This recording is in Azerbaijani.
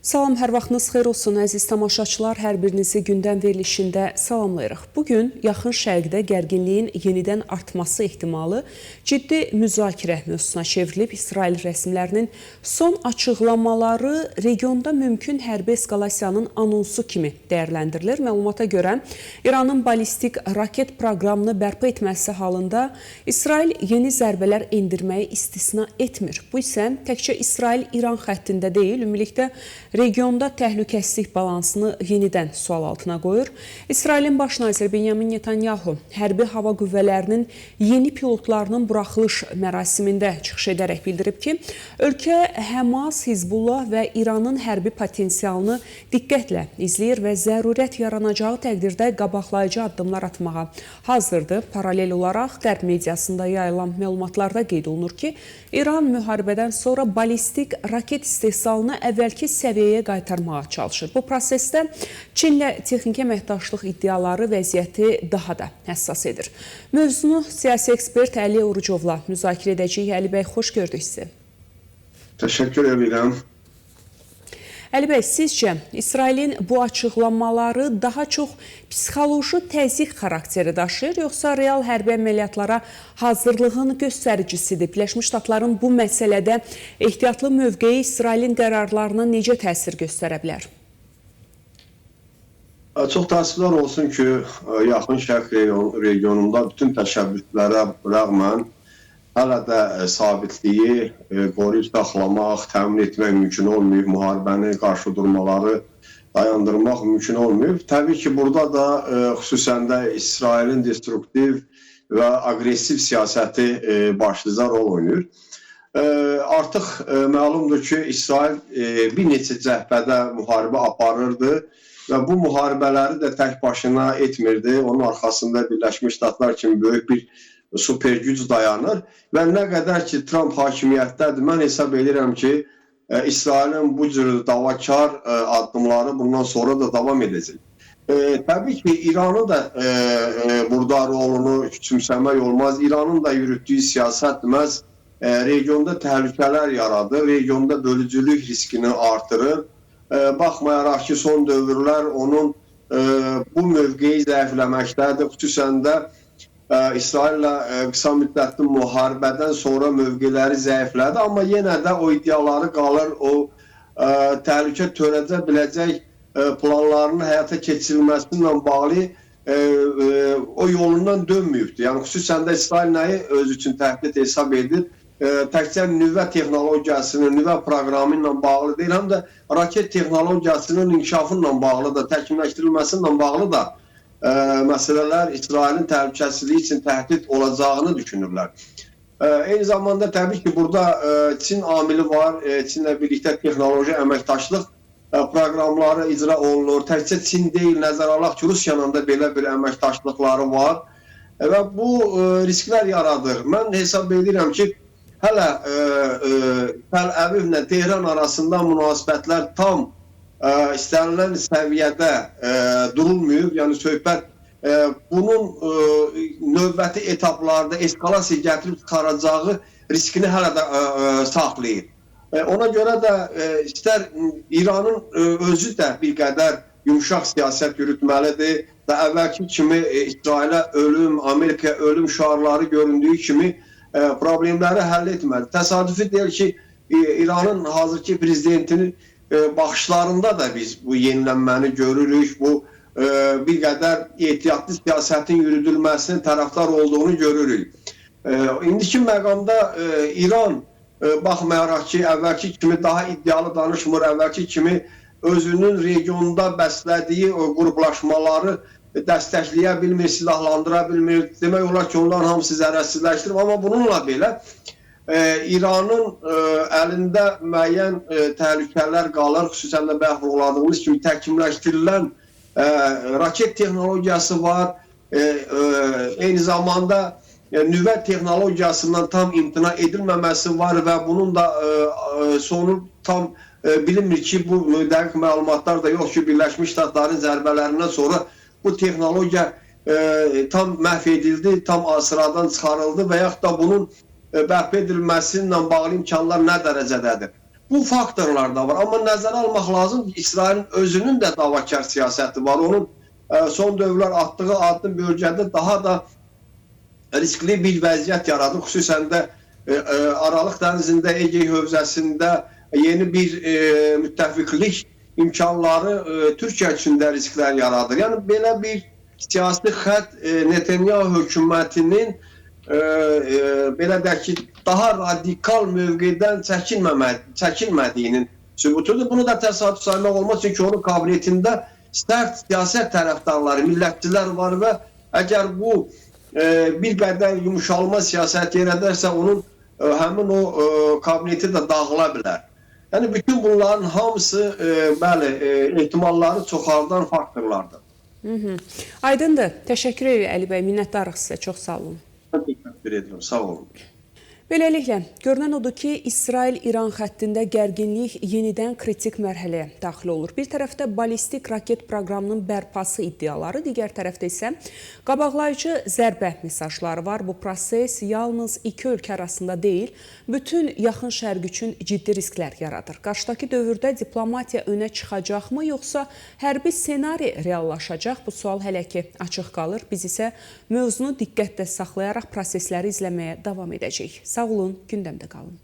Salam, hər vaxtınız xeyir olsun, əziz tamaşaçılar. Hər birinizi gündəm verilişində salamlayırıq. Bugün Yaxın Şərqdə gərginliyin yenidən artması ehtimalı ciddi müzakirə mövzusuna çevrilib. İsrail rəsmilərinin son açıqlamaları regionda mümkün hərbi eskalasiyanın anonsu kimi dəyərləndirilir. Məlumata görə İranın balistik raket proqramını bərpa etməsi halında İsrail yeni zərbələr endirməyi istisna etmir. Bu isə təkcə İsrail-İran xəttində deyil, ümumilikdə regionda təhlükəsizlik balansını yenidən sual altına qoyur. İsrailin baş naziri Benyamin Netanyahu hərbi hava qüvvələrinin yeni pilotlarının buraxılış mərasimində çıxış edərək bildirib ki, ölkə Həmas, Hizbullah və İranın hərbi potensialını diqqətlə izləyir və zərurət yaranacağı təqdirdə qabaqlayıcı addımlar atmağa hazırdır. Paralel olaraq Qərb mediasında yayılan məlumatlarda qeyd olunur ki, İran müharibədən sonra balistik raket istehsalını əvvəlki səviyyəyə qaytarmağa çalışır. Bu prosesdə Çinlə texniki əməkdaşlıq iddiaları vəziyyəti daha da həssas edir. Mövzunu siyasi ekspert Əli Orucovla müzakirə edəcəyik. Əli bəy, xoş gördük sizi. Təşəkkür edirəm. Əli bəy, sizcə İsrailin bu açıqlamaları daha çox psixoloji təzyiq xarakteri daşıyır, yoxsa real hərbi əməliyyatlara hazırlığın göstəricisidir? Birləşmiş Ştatların bu məsələdə ehtiyatlı mövqeyi İsrailin qərarlarına necə təsir göstərə bilər? Çox təəssüflər olsun ki, Yaxın Şərq regionunda bütün təşəbbüslərə rəğmən hələ də sabitliyi qoruyub saxlamaq, təmin etmək mümkün olmayıb, müharibəni, qarşı durmaları dayandırmaq mümkün olmayıb. Təbii ki, burada da xüsusən də İsrailin destruktiv və aqressiv siyasəti başlıca rol oynayır. Artıq məlumdur ki, İsrail bir neçə cəhbədə müharibə aparırdı və bu müharibələri də tək başına etmirdi. Onun arxasında Birləşmiş Ştatlar kimi böyük bir super güc dayanır və nə qədər ki Trump hakimiyyətdədir, mən hesab edirəm ki, İsrailin bu cür davakar addımları bundan sonra da davam edəcək. Təbii ki, İranı da burada rolunu küçümsəmək olmaz. İranın da yürütdüyü siyasət məhz regionda təhlükələr yaradır, regionda bölücülük riskini artırır. Baxmayaraq ki, son dövrlər onun bu mövqeyi zəifləməkdədir, xüsusən də İsraillə qısa müddətli müharibədən sonra mövqeləri zəiflədi, amma yenə də o iddiaları qalır, o təhlükə törədə biləcək planlarının həyata keçirilməsi ilə bağlı o yolundan dönməyibdir. Yəni, xüsusən də İsrail nəyi öz üçün təhdid hesab edir? Təkcə nüvə texnologiyasının, nüvə proqramı ilə bağlı deyil, həm də raket texnologiyasının inkişafı ilə bağlı da, təkmilləşdirilməsi ilə bağlı da məsələlər İsrailin təhlükəsizliyi üçün təhdid olacağını düşünürlər. Eyni zamanda təbii ki, burada Çin amili var. Çinlə birlikdə texnoloji əməkdaşlıq proqramları icra olunur. Təkcə Çin deyil, nəzərə alaq ki, Rusiyanın da belə bir əməkdaşlıqları var və bu risklər yaradır. Mən hesab edirəm ki, hələ Təl-Əvivlə Tehran arasında münasibətlər tam istənilən səviyyədə durulmayıb, yəni söhbət bunun növbəti etaplarda eskalasiya gətirib çıxaracağı riskini hələ də saxlayır. Ona görə də istər İranın özü də bir qədər yumuşaq siyasət yürütməlidir və əvvəlki kimi İsrailə ölüm, Amerikaya ölüm şüarları göründüyü kimi problemləri həll etməli. Təsadüfi deyil ki, İranın hazırki prezidentinin baxışlarında da biz bu yenilənməni görürük, bu bir qədər ehtiyatlı siyasətin yürüdülməsinin tərəfdar olduğunu görürük. İndiki məqamda İran, baxmayaraq ki, əvvəlki kimi daha iddialı danışmır, əvvəlki kimi özünün regionda bəslədiyi qruplaşmaları dəstəkləyə bilmir, silahlandıra bilmir. Demək olar ki, onların hamısı zərərsizləşdirib, amma bununla belə İranın əlində müəyyən təhlükələr qalır, xüsusən də bəhv oladığımız kimi təkmilləşdirilən raket texnologiyası var, eyni zamanda nüvə texnologiyasından tam imtina edilməməsi var və bunun da sonu tam bilinmir ki, bu dəqiq məlumatlar da yox ki, Birləşmiş Ştatların zərbələrindən sonra bu texnologiya tam məhv edildi, tam sıradan çıxarıldı və yaxud da bunun bərpa edilməsi ilə bağlı imkanlar nə dərəcədədir? Bu faktorlar da var. Amma nəzərə almaq lazımdır ki, İsrailin özünün də davakar siyasəti var. Onun son dövrlər atdığı addım bölgədə daha da riskli bir vəziyyət yaradır. Xüsusən də Aralıq dənizində, Egey hövzəsində yeni bir müttəfiqlik imkanları Türkiyə üçün də risklər yaradır. Yəni belə bir siyasi xətt Netanyahu hökumətinin belə deyək ki, daha radikal mövqedən çəkinmədiyinin sübutudur. Bunu da təsadüf saymaq olmaz, çünki onun qabiliyyətində sərt siyasət tərəfdarları, millətçilər var və əgər bu bir qədər yumuşalma siyasət yaradırsa, onun həmin o qabiliyyəti də dağıla bilər. Yəni bütün bunların hamısı bəli, ehtimalları çoxaldan faktorlardır. Aydındır. Təşəkkür edirik Əli bəy. Minnətdarıq sizə. Çox sağ olun. Təşəkkür edirəm. Sağ olun. Beləliklə, görünən odur ki, İsrail-İran xəttində gərginlik yenidən kritik mərhələyə daxil olur. Bir tərəfdə balistik raket proqramının bərpası iddiaları, digər tərəfdə isə qabaqlayıcı zərbə mesajları var. Bu proses yalnız iki ölkə arasında deyil, bütün yaxın şərq üçün ciddi risklər yaradır. Qarşıdakı dövrdə diplomatiya önə çıxacaqmı, yoxsa hərbi ssenari reallaşacaq? Bu sual hələ ki açıq qalır. Biz isə mövzunu diqqətlə saxlayaraq prosesləri izləməyə davam edəcəyik. Sağ olun, gündəmdə qalın.